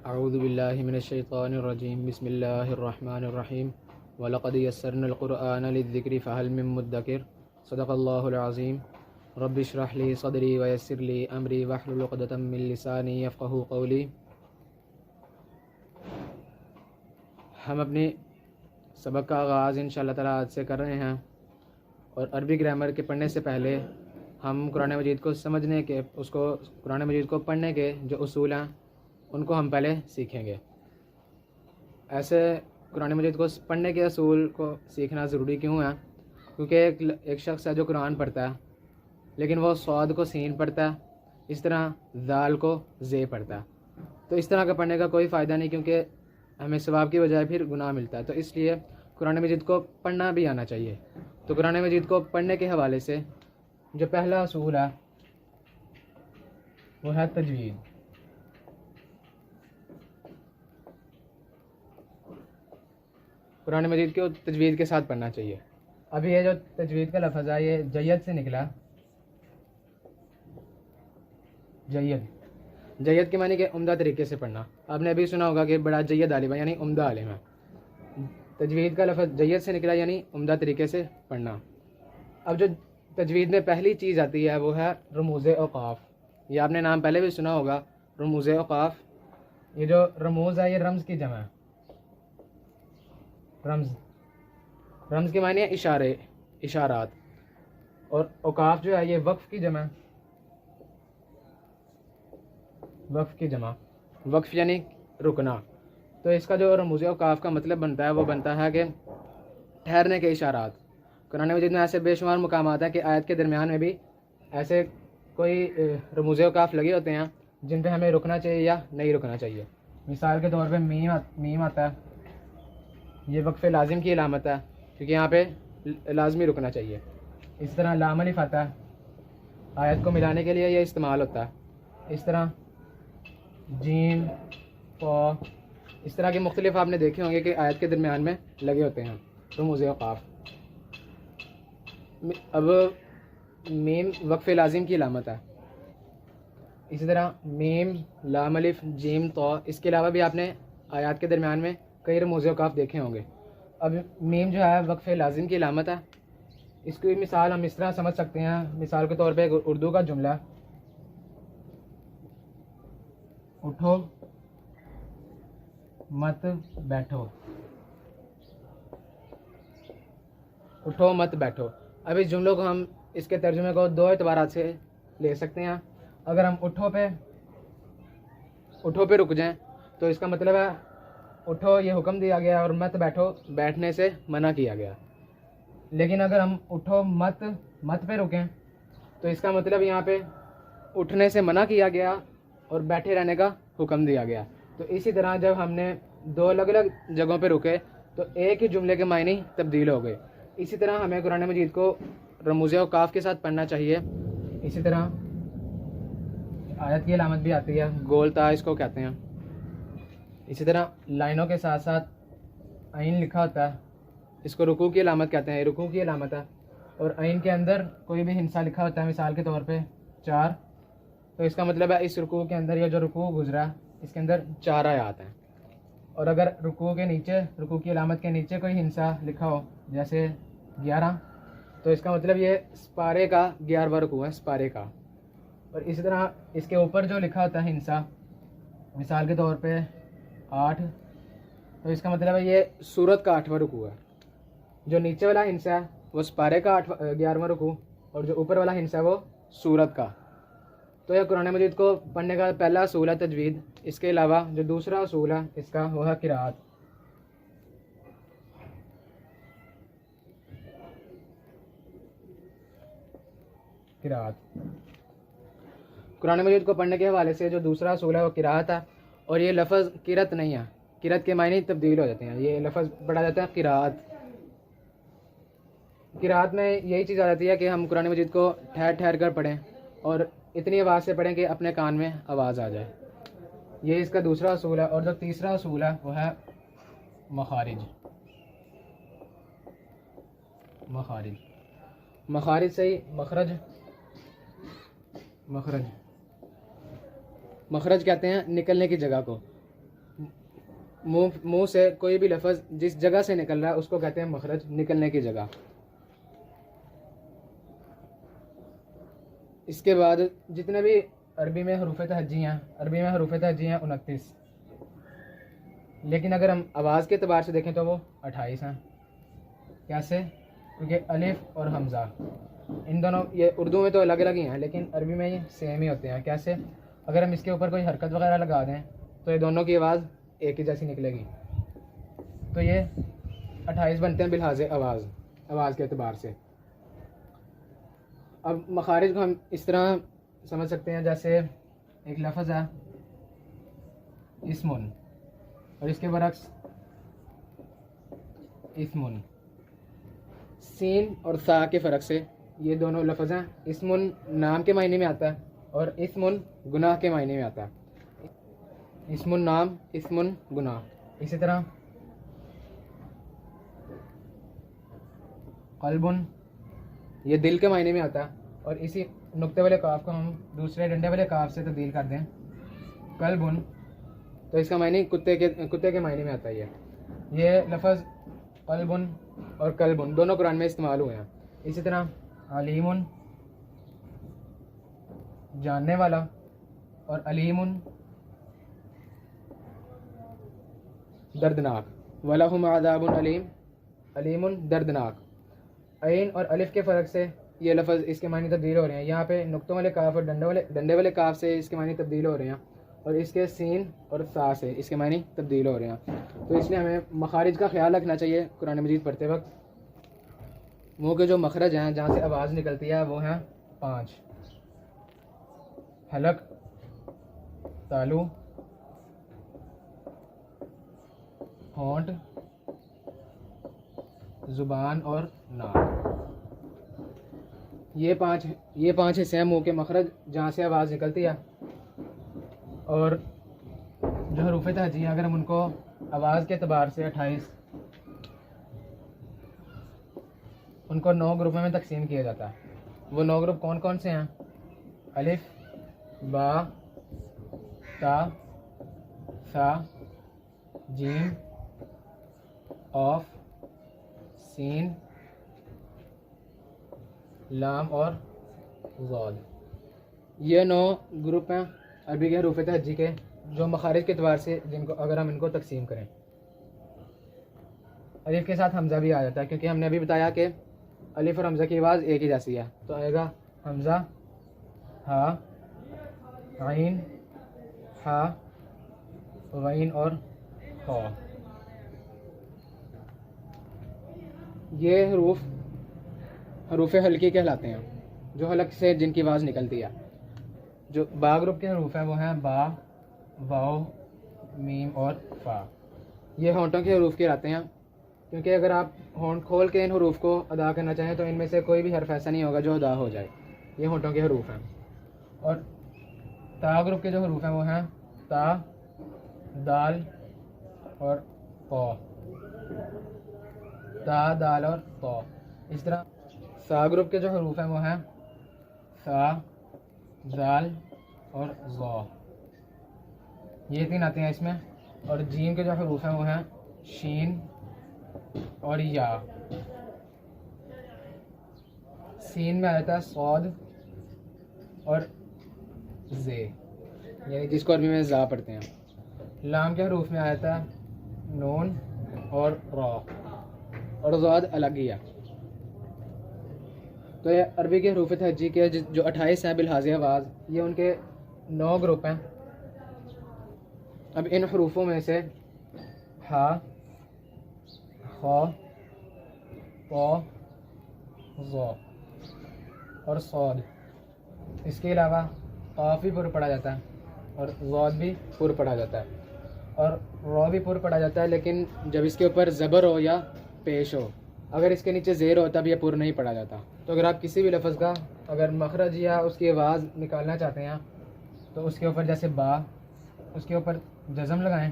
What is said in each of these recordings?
अऊज़ु बिल्लाहि मिनश्शैतानिर्रजीम बिस्मिल्लाहिर्रहमानिर्रहीम वलक़द यस्सरनल क़ुरआन लिज़्ज़िक्रि फ़हल मिन मुद्दकिर सदक़ल्लाहुल अज़ीम रब्बि इश्रह ली सदरी व यस्सिर ली अमरी वहलुल उक़दतम मिन लिसानी यफ़क़हू क़ौली। हम अपने सबक का आगाज़ इंशाअल्लाह ताला आज से कर रहे हैं और अरबी ग्रामर के पढ़ने से पहले हम कुरान मजीद को समझने के कुरान मजीद को पढ़ने के जो उसूल हैं उनको हम पहले सीखेंगे। ऐसे कुरान मजीद को पढ़ने के असूल को सीखना ज़रूरी क्यों है? क्योंकि एक शख्स है जो कुरान पढ़ता है लेकिन वो स्वाद को सीन पढ़ता है, इस तरह दाल को जे पढ़ता है, तो इस तरह का पढ़ने का कोई फ़ायदा नहीं, क्योंकि हमें सवाब की बजाय फिर गुनाह मिलता है। तो इसलिए कुरान मजीद को पढ़ना भी आना चाहिए। तो कुरान मजीद को पढ़ने के हवाले से जो पहला असूल है वो है तजवीद। कुरान मजीद को तजवीद के साथ पढ़ना चाहिए। अभी ये जो तजवीद का लफ्ज़ है ये जयद से निकला। जयद के मानी कि उम्दा तरीके से पढ़ना। आपने अभी सुना होगा कि बड़ा जयद आलिम है, यानी उम्दा आलिम है। तजवीद का लफ्ज़ जयद से निकला यानी उम्दा तरीके से पढ़ना। अब जो तजवीद में पहली चीज़ आती है वो है रमूज़ औक़ाफ़। ये आपने नाम पहले भी सुना होगा, रमूज़ औक़ाफ़। ये जो रमूज़ है ये रम्ज़ की जमा है। रम्ज़ के माने इशारे, इशारात, और औक़ाफ़ जो है ये वक्फ़ की जमा। वक्फ़ की जमा, वक्फ़ यानी रुकना। तो इसका जो रमूज़ औक़ाफ़ का मतलब बनता है वो बनता है कि ठहरने के इशारात। कुरान मजीद में ऐसे बेशुमार मुकामात हैं कि आयत के दरमियान में भी ऐसे कोई रमूज़ औक़ाफ़ लगे होते हैं जिन पे हमें रुकना चाहिए या नहीं रुकना चाहिए। मिसाल के तौर पे मीम आता है, ये वक्फ़े लाजिम की अलामत है क्योंकि यहाँ पे लाजमी रुकना चाहिए। इस तरह लाम अलिफ आता है, आयत को मिलाने के लिए ये इस्तेमाल होता है। इस तरह जीम, फ़ा, इस तरह के मुख्तलिफ आपने देखे होंगे कि आयत के दरमियान में लगे होते हैं रमूज़ औक़ाफ़। अब मीम वक्फ़े लाजिम की अलामत है। इसी तरह मीम, लाम अलिफ, जीम, तो, इसके अलावा भी आपने आयत के दरमियान में कई रमूज़ औक़ाफ़ देखे होंगे। अब मीम जो है वक्फ़े लाजिम की अलामत है। इसकी मिसाल हम इस तरह समझ सकते हैं, मिसाल के तौर पे उर्दू का जुमला, उठो मत बैठो, उठो मत बैठो। अब इस जुमलों को हम इसके तर्जुमे को दो एतबारात से ले सकते हैं। अगर हम उठो पे रुक जाएं तो इसका मतलब है उठो ये हुक्म दिया गया और मत बैठो बैठने से मना किया गया। लेकिन अगर हम उठो मत पे रुकें तो इसका मतलब यहाँ पे उठने से मना किया गया और बैठे रहने का हुक्म दिया गया। तो इसी तरह जब हमने दो अलग अलग जगहों पे रुके तो एक ही जुमले के मायने तब्दील हो गए। इसी तरह हमें कुरान मजीद को रमूज़ औक़ाफ़ के साथ पढ़ना चाहिए। इसी तरह आयत की अलामत भी आती है, गोलता इसको कहते हैं। इसी तरह लाइनों के साथ साथ आइन लिखा होता है, इसको रुकू की अलामत कहते हैं, रुकू की अलामत है। और आइन के अंदर कोई भी हिस्सा लिखा होता है, मिसाल के तौर पे 4, तो इसका मतलब है इस रुकू के अंदर, या जो रुकू गुजरा इसके अंदर 4 आयात हैं। और अगर रुकू के नीचे, रुकू की अलामत के नीचे कोई हिस्सा लिखा हो जैसे 11, तो इसका मतलब ये स्पारे का 11वां रुकू है, स्पारे का। और इसी तरह इसके ऊपर जो लिखा होता है हिस्सा, मिसाल के तौर पे 8, तो इसका मतलब है ये सूरत का 8वां रुकू है। जो नीचे वाला हिस्सा है वो स्पारे का 11वां रुकू, और जो ऊपर वाला हिस्सा है वो सूरत का। तो यह कुरान मजीद को पढ़ने का पहला असूल है तजवीद। इसके अलावा जो दूसरा असूल है इसका वो है किरात। कुरान मजीद को पढ़ने के हवाले से जो दूसरा असूल है वो किरात है। और ये लफ्ज़ किरत नहीं है, किरत के मायने तब्दील हो जाते हैं। ये लफ्ज़ पढ़ा जाता है किरात। किरात में यही चीज़ आ जाती है कि हम कुरान मजीद को ठहर ठहर कर पढ़ें और इतनी आवाज़ से पढ़ें कि अपने कान में आवाज़ आ जाए। ये इसका दूसरा असूल है। और जो तीसरा असूल है वो है मखारिज। मखारिज से ही मखरज कहते हैं निकलने की जगह को। मुंह से कोई भी लफ्ज़ जिस जगह से निकल रहा है उसको कहते हैं मखरज, निकलने की जगह। इसके बाद जितने भी अरबी में हरूफ तहज्जी हैं, अरबी में हरूफ तहज्जी हैं 29, लेकिन अगर हम आवाज़ के अतबार से देखें तो वो 28 हैं। कैसे? क्योंकि अलिफ और हमज़ा इन दोनों, ये उर्दू में तो अलग अलग ही हैं लेकिन अरबी में ये सेम ही होते हैं। कैसे? अगर हम इसके ऊपर कोई हरकत वगैरह लगा दें तो ये दोनों की आवाज़ एक ही जैसी निकलेगी। तो ये 28 बनते हैं बिलहाज़े आवाज़ के अतबार से। अब मखारिज को हम इस तरह समझ सकते हैं, जैसे एक लफ्ज़ है इस्मुन और इसके बरक्स इस्मुन, सीन और सा के फ़र्क से ये दोनों लफ्ज़ हैं। इस्मुन नाम के मायने में आता है और इस्मुन गुनाह के मायने में आता है। इस्मुन नाम, इस्मुन गुनाह। इसी तरह कल्बुन ये दिल के मायने में आता है और इसी नुक्ते वाले काफ को हम दूसरे डंडे वाले काफ से तब्दील कर दें कल्बुन, तो इसका मायने कुत्ते के मायने में आता है। ये लफ्ज़ कल्बुन और कल्बुन दोनों कुरान में इस्तेमाल हुए हैं। इसी तरह अलीमुन जानने वाला और अलीमुन दर्दनाक, वलहुम अज़ाबुन अलीम, अलीमुन दर्दनाक। ऐन और अलिफ के फ़र्क से ये लफ्ज़ इसके मानी तब्दील हो रहे हैं। यहाँ पे नुक्तों वाले काफ और डंडे वाले काफ से इसके मानी तब्दील हो रहे हैं और इसके सीन और सा से इसके मानी तब्दील हो रहे हैं। तो इसलिए हमें मखारिज का ख्याल रखना चाहिए कुरान मजीद पढ़ते वक्त। मुँह के जो मखरज हैं जहाँ से आवाज़ निकलती है वो हैं 5: हलक, तालू, होंठ, ज़ुबान और नाक। ये पांच हिस्से हैं मुँह के मखरज जहाँ से आवाज़ निकलती है। और जो हरूफ तहज्जी अगर हम उनको आवाज़ के अतबार से 28, उनको 9 ग्रुपों में तकसीम किया जाता है। वो 9 ग्रुप कौन कौन से हैं? अलिफ, बा, ता, सा, जीम, ऑफ, सीन, लाम और ज़ाद। ये 9 ग्रुप हैं अरबी के हरूफ तहज्जी के, जो मखारिज के अतबार से जिनको अगर हम इनको तकसीम करें। अलिफ के साथ हमज़ा भी आ जाता है क्योंकि हमने अभी बताया कि अलिफ और हमज़ा की आवाज़ एक ही जैसी है। तो आएगा हमज़ा, हा, आइन, हा, गैन और हा। ये हरूफ हल्की कहलाते हैं, जो हलक से जिनकी आवाज़ निकलती है। जो बा ग्रुप के हरूफ हैं वो हैं बा, वाओ, मीम और फा। ये होंठों के हरूफ कहलाते हैं क्योंकि अगर आप होंठ खोल के इन हरूफ को अदा करना चाहें तो इनमें से कोई भी हर्फ ऐसा नहीं होगा जो अदा हो जाए। ये होंठों के हरूफ हैं। और ता ग्रुप के जो हरूफ हैं वो हैं ता, दाल और पौ, ता, दाल और पौ। इस तरह सा ग्रुप के जो हरूफ हैं वो हैं सा, जाल और ज़ा। ये 3 आते हैं इसमें। और जीम के जो हरूफ हैं वो हैं शीन और या। सीन में आ जाता है सौद और जे, यानी जिसको अरबी में ज़ा पढ़ते हैं। लाम के हरूफ में आ जाता है नून और रा और ज़ाद अलग ही है। तो ये अरबी के हरूफ तहज्जी के जो 28 हैं बिलहाज़े आवाज़, ये उनके 9 ग्रुप हैं। अब इन हरूफों में से हा, खा, पौ, ज़ा और सौद, इसके अलावा काफ़ भी पुर पढ़ा जाता है और ज़ाद भी पुर पढ़ा जाता है और रा भी पुर पढ़ा जाता है, लेकिन जब इसके ऊपर ज़बर हो या पेश हो। अगर इसके नीचे ज़ेर हो तब यह पुर नहीं पढ़ा जाता। तो अगर आप किसी भी लफ्ज़ का अगर मखरज या उसकी आवाज़ निकालना चाहते हैं तो उसके ऊपर जैसे बा, उसके ऊपर जज़म लगाएं,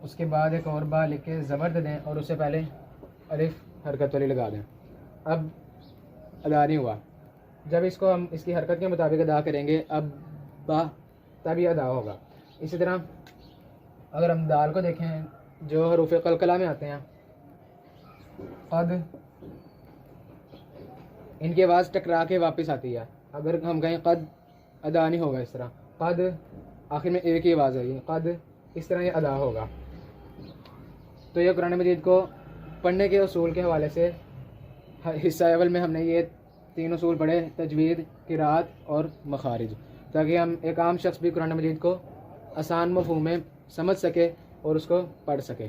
उसके बाद एक और बा लिख के ज़बर दे दें और उससे पहले अलिफ हरकत वाली लगा दें। अब अदा नहीं हुआ। जब इसको हम इसकी हरकत के मुताबिक अदा करेंगे अब बा तभी अदा होगा। इसी तरह अगर हम दाल को देखें जो हरूफ कलकला में आते हैं, कद, इनकी आवाज़ टकरा के वापस आती है। अगर हम कहें कद, अदा नहीं होगा इस तरह, कद आखिर में एक ही आवाज़ आएगी, कद, इस तरह ये अदा होगा। तो ये कुरान मजीद को पढ़ने के उसूल के हवाले से हिस्सा अव्वल में हमने ये 3 उसूल पढ़े, तजवीद, किरात और मखारिज, ताकि हम एक आम शख्स भी कुरान मजीद को आसान मफ़हूम में समझ सके और उसको पढ़ सके।